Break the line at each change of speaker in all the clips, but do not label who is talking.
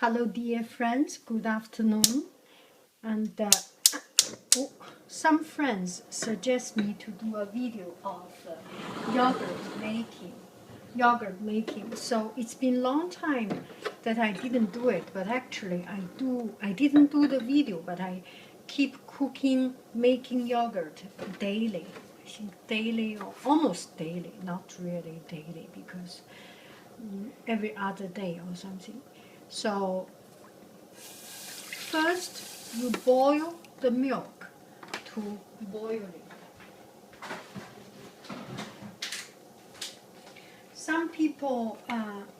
Hello, dear friends. Good afternoon. And some friends suggest me to do a video of yogurt making. Yogurt making. So it's been a long time that I didn't do it, but actually I do. I didn't do the video, but I keep cooking, making yogurt daily. I think daily or almost daily, not really daily because every other day or something. So first you boil the milk to boiling. Some people,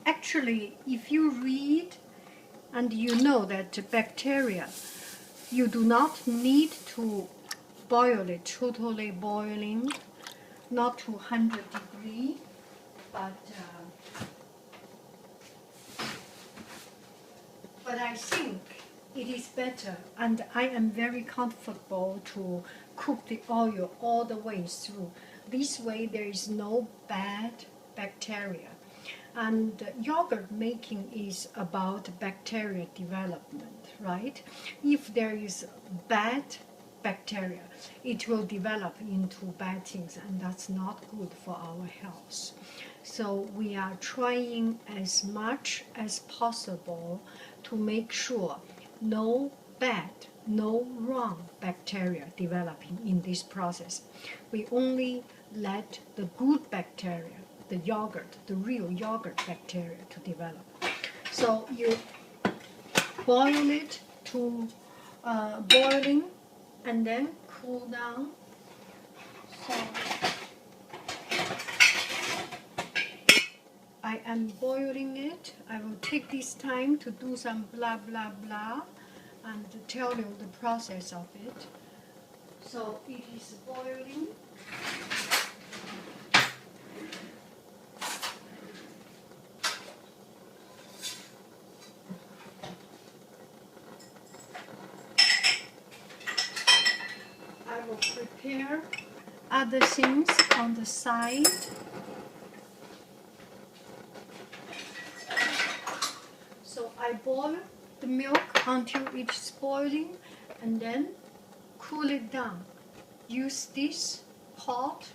actually, if you read and you know that bacteria, you do not need to boil it totally boiling, not to 100 degrees, but I think it is better, and I am very comfortable to cook the oil all the way through. This way there is no bad bacteria. And yogurt making is about bacteria development, right? If there is bad bacteria, it will develop into bad things, and that's not good for our health. So we are trying as much as possible to make sure no bad, no wrong bacteria developing in this process. We only let the good bacteria, the yogurt, the real yogurt bacteria to develop. So you boil it to boiling and then cool down. So I am boiling it. I will take this time to do some blah blah blah and to tell you the process of it. So it is boiling. I will prepare other things on the side. So I boil the milk until it's boiling and then cool it down. Use this pot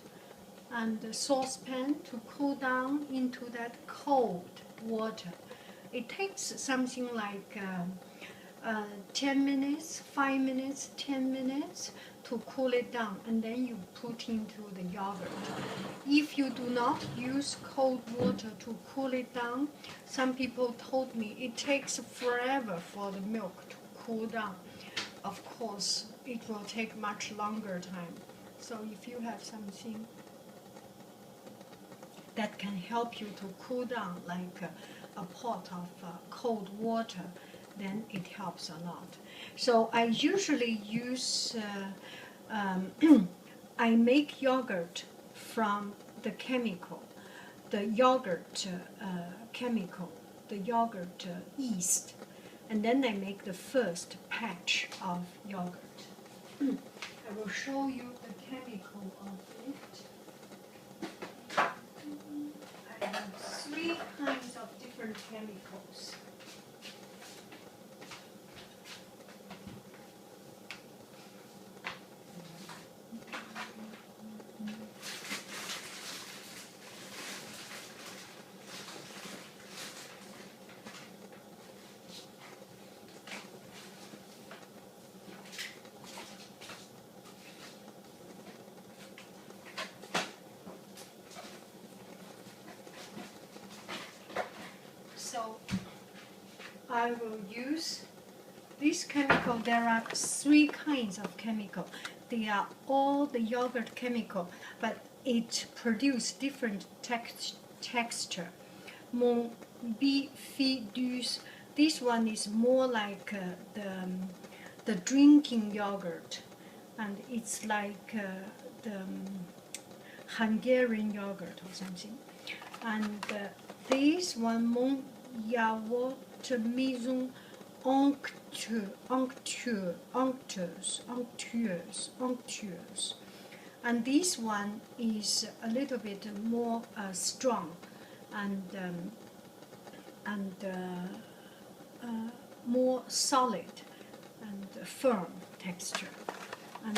and the saucepan to cool down into that cold water. It takes something like 10 minutes, 5 minutes, 10 minutes to cool it down, and then you put into the yogurt. If you do not use cold water to cool it down, some people told me it takes forever for the milk to cool down. Of course, it will take much longer time. So if you have something that can help you to cool down, like a pot of cold water, then it helps a lot. So I usually use, I make yogurt from the chemical, the yogurt chemical, the yogurt yeast, and then I make the first batch of yogurt. I will show you the chemical of it. I have 3 kinds of different chemicals. So I will use this chemical. There are 3 kinds of chemical. They are all the yogurt chemical, but it produces different texture. Mon bifidus, this one is more like the drinking yogurt, and it's like the Hungarian yogurt or something. And this one, mon yaourt maison onctueuse. And this one is a little bit more strong and more solid and firm texture. And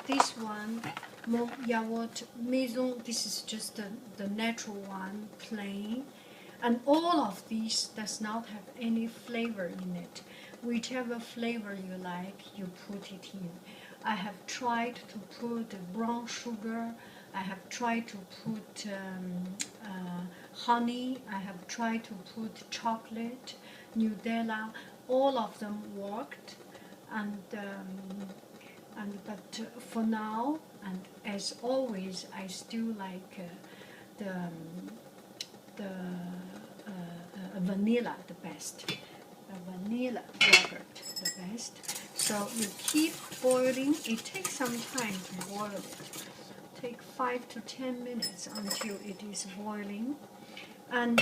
this one, Mon Yaourt Maison, this is just the natural one, plain. And all of these does not have any flavor in it. Whichever flavor you like, you put it in. I have tried to put brown sugar. I have tried to put honey. I have tried to put chocolate, Nutella. All of them worked. But for now, and as always, I still like the vanilla the best. Vanilla yogurt the best. So you keep boiling. It takes some time to boil it. Take 5 to 10 minutes until it is boiling. And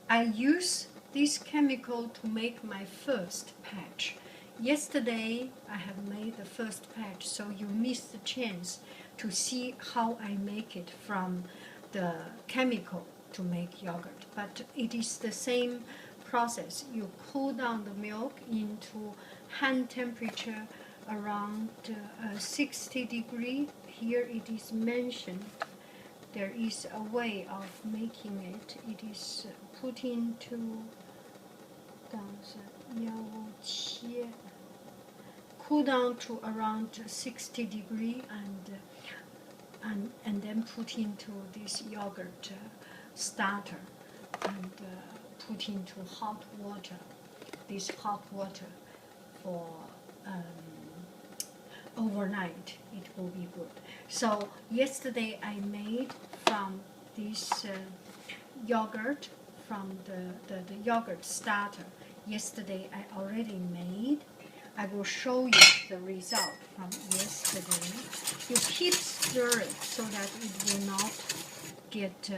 I use this chemical to make my first patch. Yesterday I have made the first patch, so you miss the chance to see how I make it from the chemical to make yogurt. But it is the same process. You cool down the milk into hand temperature around 60 degrees. Here it is mentioned. There is a way of making it. It is put into cool down to around 60 degrees and then put into this yogurt starter and put into hot water. This hot water for overnight. It will be good. So yesterday I made from this yogurt, from the yogurt starter. Yesterday I already made. I will show you the result from yesterday. You keep stirring so that it will not get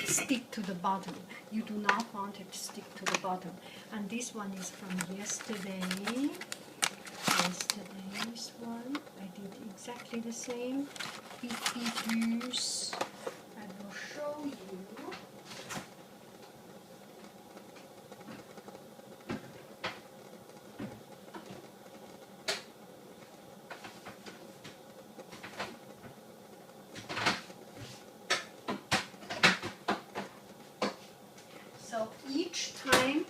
stick to the bottom. You do not want it to stick to the bottom. And this one is from yesterday. Yesterday's one. I did exactly the same. Beef juice. I will show you. So each time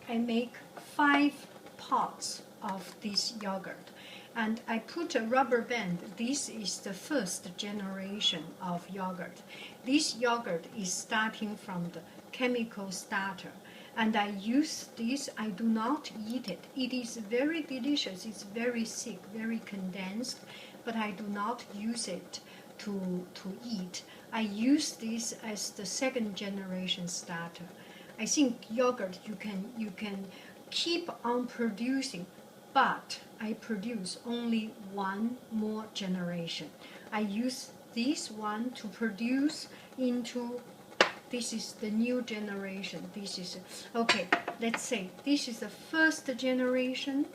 I make 5 pots of this yogurt and I put a rubber band. This is the first generation of yogurt. This yogurt is starting from the chemical starter and I use this. I do not eat it. It is very delicious. It's very thick, very condensed, but I do not use it to eat. I use this as the second generation starter. I think yogurt you can keep on producing, but I produce only one more generation. I use this one to produce into, this is the new generation. This is, okay, let's say this is the first generation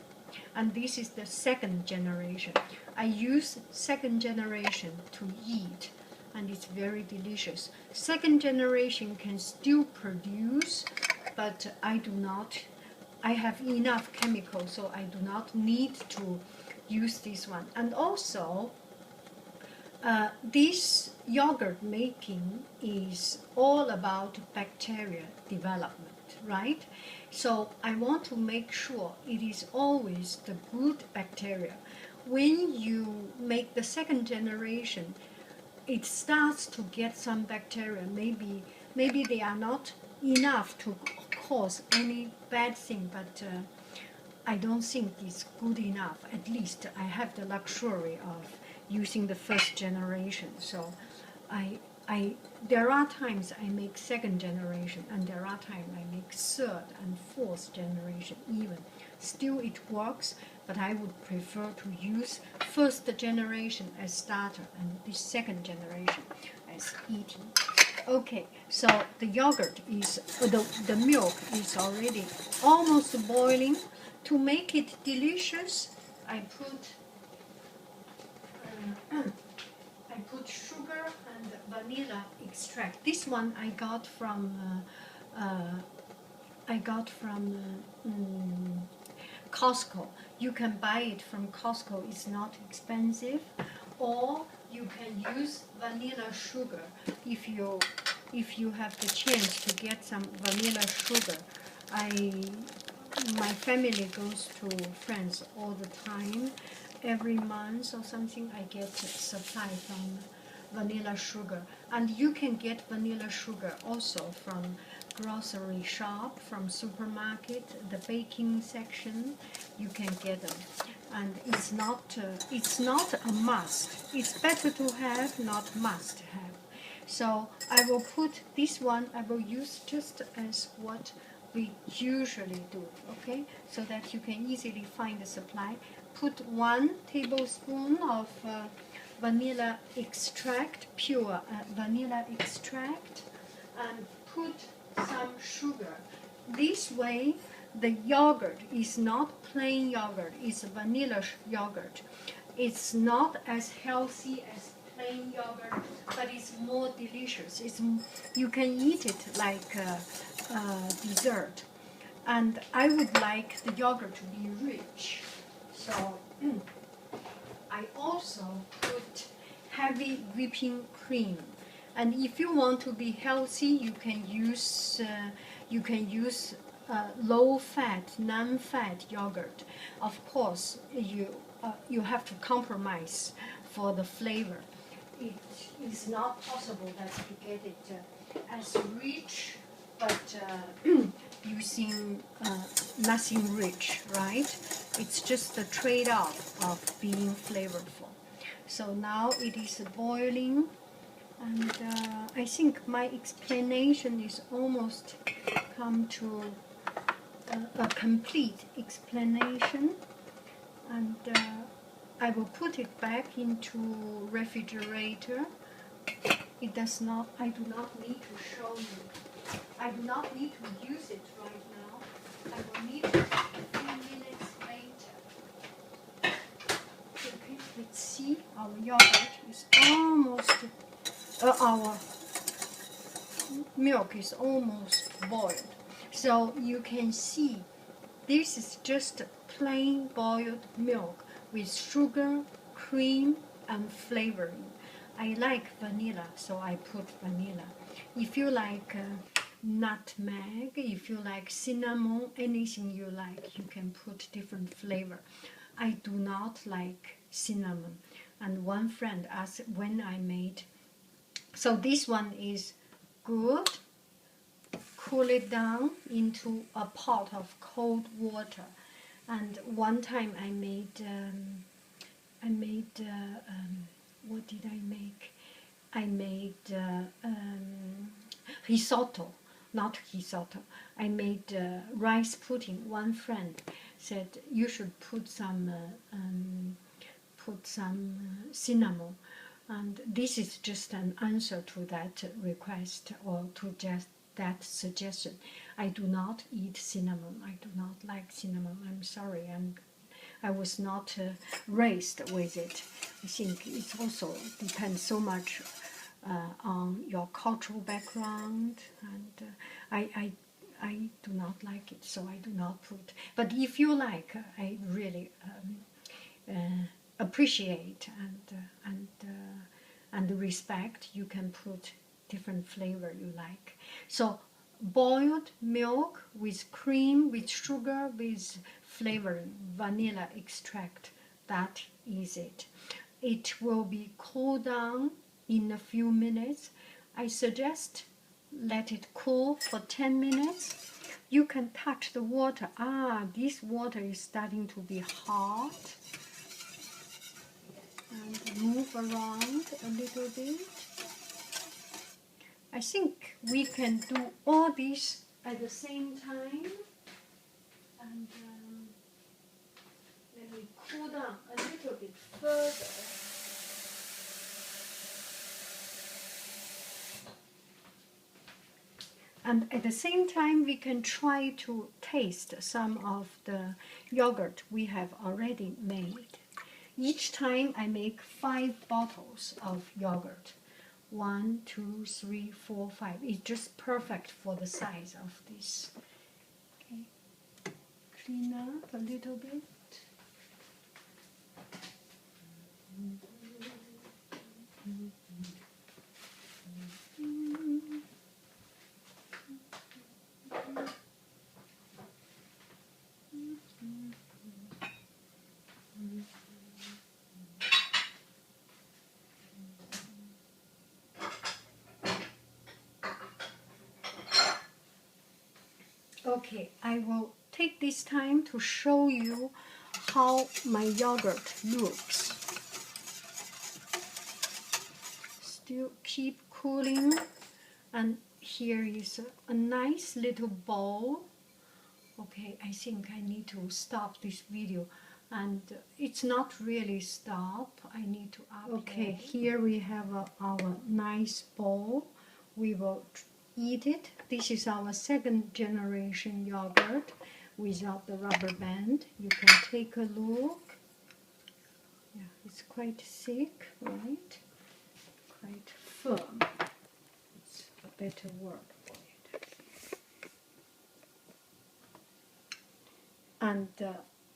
and this is the second generation. I use second generation to eat. And it's very delicious. Second generation can still produce, but I do not. I have enough chemicals, so I do not need to use this one. And also, this yogurt making is all about bacteria development, right? So I want to make sure it is always the good bacteria. When you make the second generation, it starts to get some bacteria. Maybe they are not enough to cause any bad thing, but I don't think it's good enough. At least I have the luxury of using the first generation. So there are times I make second generation, and there are times I make third and fourth generation even. Still it works, but I would prefer to use first generation as starter and the second generation as eating. Okay, so the yogurt is, the milk is already almost boiling. To make it delicious, I put sugar and vanilla extract. This one I got from Costco. You can buy it from Costco. It's not expensive, or you can use vanilla sugar if you have the chance to get some vanilla sugar. My family goes to France all the time. Every month or something, I get supply from vanilla sugar. And you can get vanilla sugar also from grocery shop, from supermarket, the baking section. You can get them. And it's not a must. It's better to have, not must have. So I will put this one, I will use just as what we usually do, okay? So that you can easily find the supply. Put 1 tablespoon of vanilla extract, pure vanilla extract, and put some sugar. This way, the yogurt is not plain yogurt, it's vanilla yogurt. It's not as healthy as plain yogurt, but it's more delicious. You can eat it like dessert. And I would like the yogurt to be rich. So I also put heavy whipping cream. And if you want to be healthy, you can use low-fat, non-fat yogurt. Of course, you have to compromise for the flavor. It is not possible that you get it as rich, but using nothing rich, right? It's just the trade-off of being flavorful. So now it is boiling, and I think my explanation is almost come to a complete explanation, and I will put it back into refrigerator. It does not, I do not need to show you. I do not need to use it right now. I will need it a few minutes later. Okay, let's see, our yogurt is almost, our milk is almost boiled. So you can see this is just plain boiled milk with sugar, cream, and flavoring. I like vanilla, so I put vanilla. If you like nutmeg, if you like cinnamon, anything you like, you can put different flavor. I do not like cinnamon. And one friend asked when I made. So this one is good. Cool it down into a pot of cold water. And one time I made what did I make? I made risotto, not risotto. I made rice pudding. One friend said you should put some cinnamon, and this is just an answer to that request or to just that suggestion. I do not eat cinnamon. I do not like cinnamon. I'm sorry. I was not raised with it. I think it also depends so much on your cultural background, and I do not like it, so I do not put. But if you like, I really appreciate and respect. You can put different flavor you like. So boiled milk with cream, with sugar, with flavoring, vanilla extract, that is it. It will be cooled down in a few minutes. I suggest let it cool for 10 minutes. You can touch the water. This water is starting to be hot. And move around a little bit. I think we can do all this at the same time. And let me cool down a little bit further. And at the same time, we can try to taste some of the yogurt we have already made. Each time I make 5 bottles of yogurt. 1, 2, 3, 4, 5. It's just perfect for the size of this. Okay, clean up a little bit. Okay, I will take this time to show you how my yogurt looks. Still keep cooling, and here is a nice little bowl. Okay, I think I need to stop this video, and it's not really stop. I need to upload. Okay, here we have our nice bowl. We will eat it. This is our second generation yogurt without the rubber band. You can take a look. Yeah, it's quite thick, right? Quite firm. It's a better word for it. And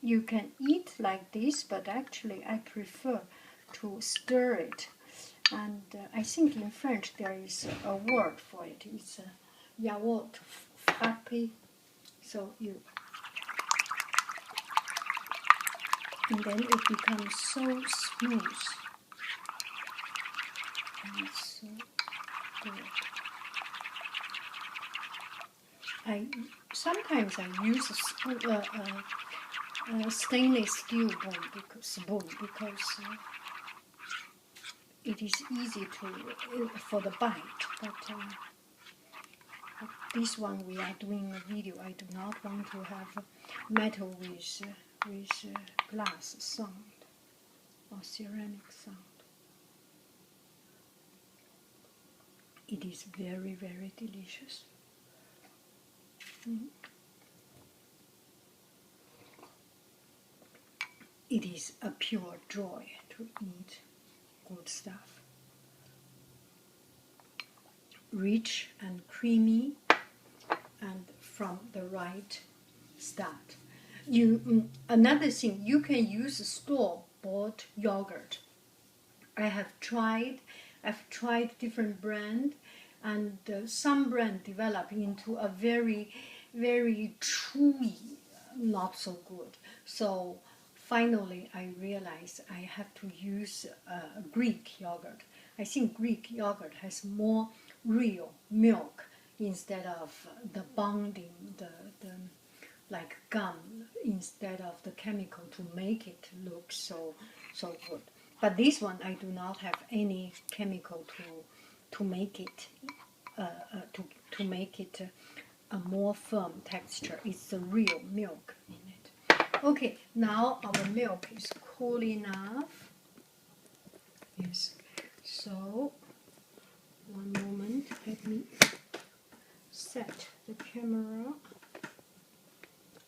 you can eat like this, but actually I prefer to stir it. And I think in French there is a word for it. It's yaourt frappé. So you, and then it becomes so smooth. And it's so good. Sometimes I use a stainless steel spoon because it is easy for the bite. But this one we are doing a video. I do not want to have metal with glass sound or ceramic sound. It is very, very delicious. It is a pure joy to eat good stuff. Rich and creamy, and from the right start. Another thing, you can use store-bought yogurt. I've tried different brand, and some brand develop into a very, very chewy, not so good. So finally I realized I have to use Greek yogurt. I think Greek yogurt has more real milk instead of the bonding, the like gum, instead of the chemical to make it look so good. But this one I do not have any chemical to make it a more firm texture. It's the real milk in it. Okay, now our milk is cool enough. Yes. So one moment, let me set the camera.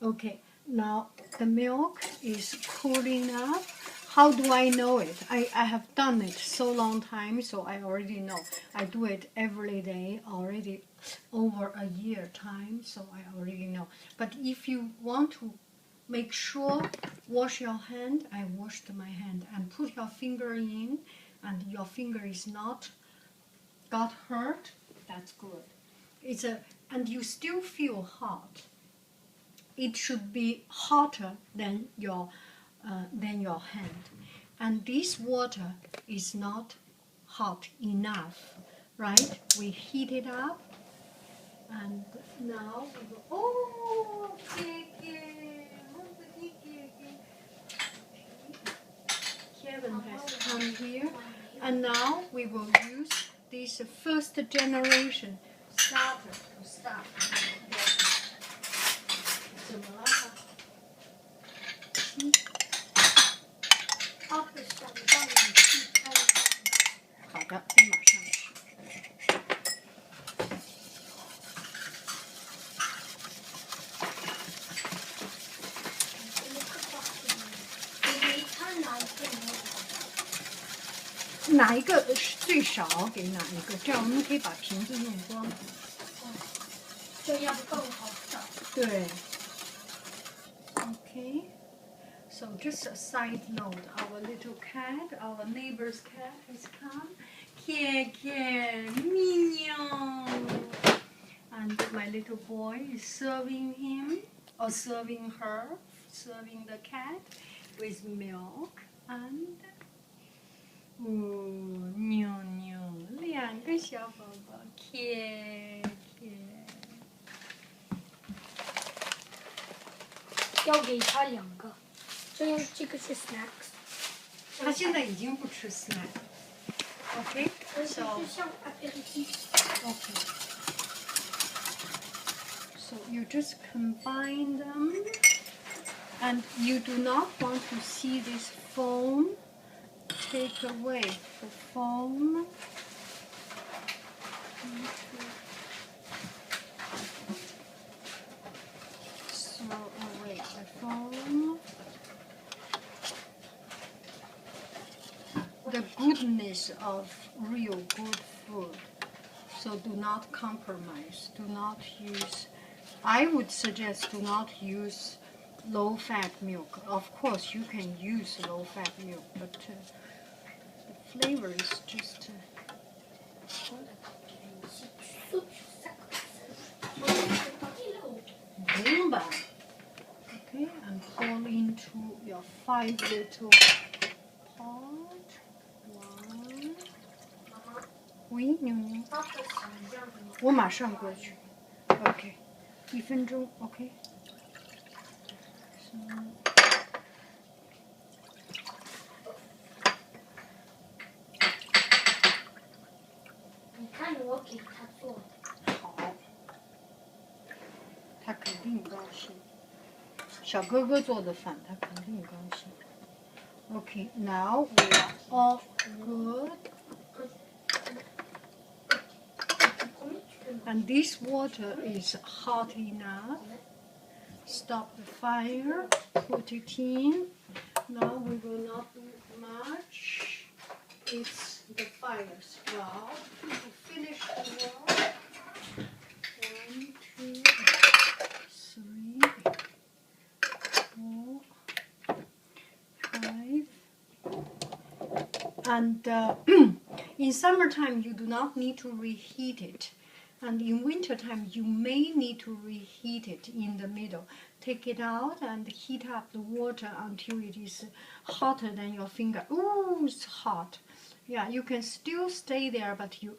Okay, now the milk is cool enough. How do I know it? I have done it so long time, so I already know. I do it every day already over a year time, so I already know. But if you want to make sure, wash your hand. I washed my hand, and put your finger in, and your finger is not got hurt. That's good. And you still feel hot. It should be hotter than your hand. And this water is not hot enough, right? We heat it up, and now we go. Oh, Kevin has come here, and now we will use this first generation starter to start. 怎么了？好的，我马上去。哪一个最少给哪一个，这样我们可以把瓶子用光。
这样更好找。
对。Okay. So just a side note, our little cat, our neighbor's cat has come. Mignon. And my little boy is serving him, or serving her, serving the cat with milk and 妞妞，两个小宝宝
要给他2个，这样这个是 snacks。
他现在已经不吃 snack。Okay, so
像 aperitif。Okay.
So you just combine them, and you do not want to see this foam. Take away the foam. Throw away the foam. The goodness of real good food. So do not compromise. Do not use, I would suggest do not use low-fat milk. Of course, you can use low-fat milk, but the flavor is just... 明白. Okay, and pour into your 5 little pot. 1. 喂，妞妞。我马上过去。OK， 1分钟。OK。
你看我给他做的。
好，他肯定高兴。小哥哥做的饭，他肯定高兴。Okay, now we are all good. And this water is hot enough. Stop the fire, put it in. Now we will not do much. It's the fire's job to finish the work. 1, 2, 3, 4, 5. And in summertime, you do not need to reheat it. And in wintertime, you may need to reheat it in the middle. Take it out and heat up the water until it is hotter than your finger. Ooh, it's hot. Yeah, you can still stay there, but you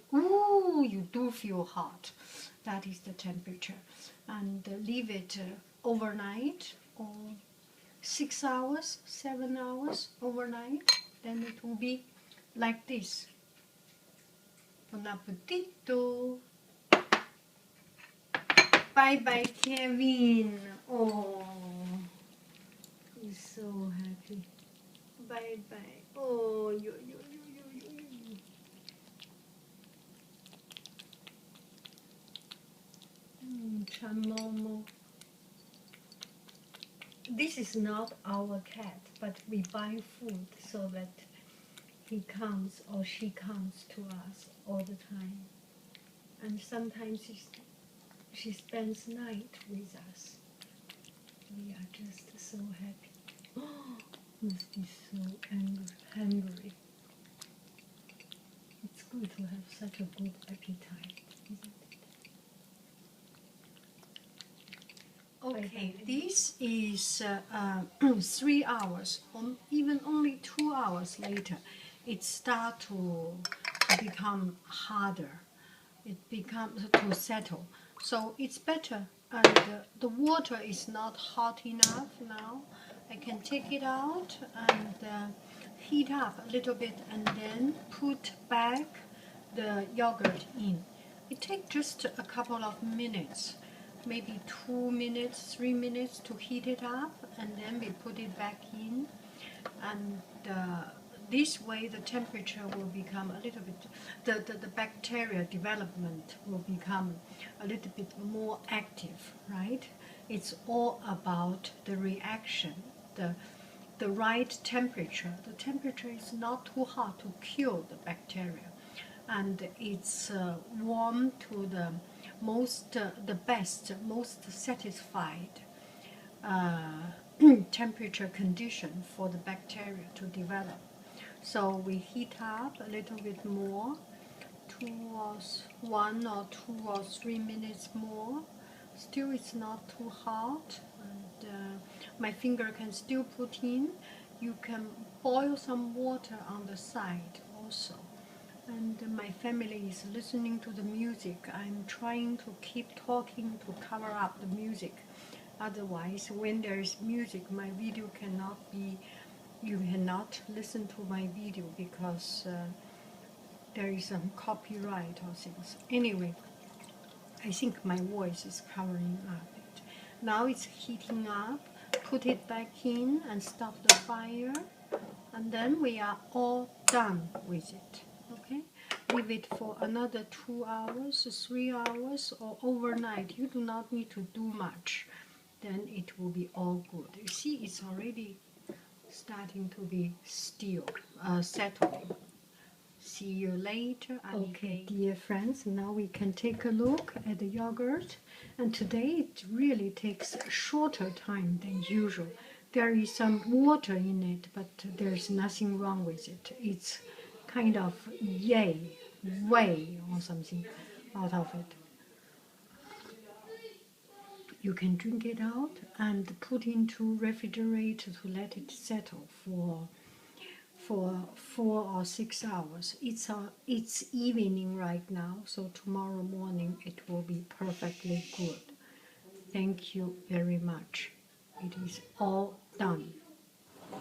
do feel hot. That is the temperature. And leave it overnight, or 6 hours, 7 hours overnight. Then it will be like this. Buon appetito. Bye-bye, Kevin. Oh, he's so happy. Bye-bye. Oh, yo. Momo. This is not our cat, but we buy food so that he comes or she comes to us all the time. And sometimes she spends night with us. We are just so happy. Oh, must be so hungry. It's good to have such a good appetite, isn't it? Okay, this is 3 hours, or even only 2 hours later. It starts to become harder. It becomes to settle. So it's better, and the water is not hot enough now. I can take it out and heat up a little bit and then put back the yogurt in. It takes just a couple of minutes, maybe 2 minutes, 3 minutes to heat it up, and then we put it back in. And this way the temperature will become a little bit, the bacteria development will become a little bit more active, right? It's all about the reaction. the right temperature. The temperature is not too hot to kill the bacteria, and it's warm to the the best, most satisfied temperature condition for the bacteria to develop. So we heat up a little bit more, 1 or 2 or 3 minutes more. Still, it's not too hot, and my finger can still put in. You can boil some water on the side also. And my family is listening to the music. I'm trying to keep talking to cover up the music. Otherwise, when there is music, my video cannot be, you cannot listen to my video because there is some copyright or things. Anyway, I think my voice is covering up it. Now it's heating up. Put it back in and stop the fire. And then we are all done with it. Okay? Leave it for another 2 hours, 3 hours, or overnight. You do not need to do much. Then it will be all good. You see, it's already starting to be still, settling. See you later. Okay, dear friends, now we can take a look at the yogurt. And today it really takes a shorter time than usual. There is some water in it, but there's nothing wrong with it. It's kind of whey or something out of it. You can drink it out and put into refrigerator to let it settle for 4 or 6 hours. It's evening right now, so tomorrow morning it will be perfectly good. Thank you very much. It is all done.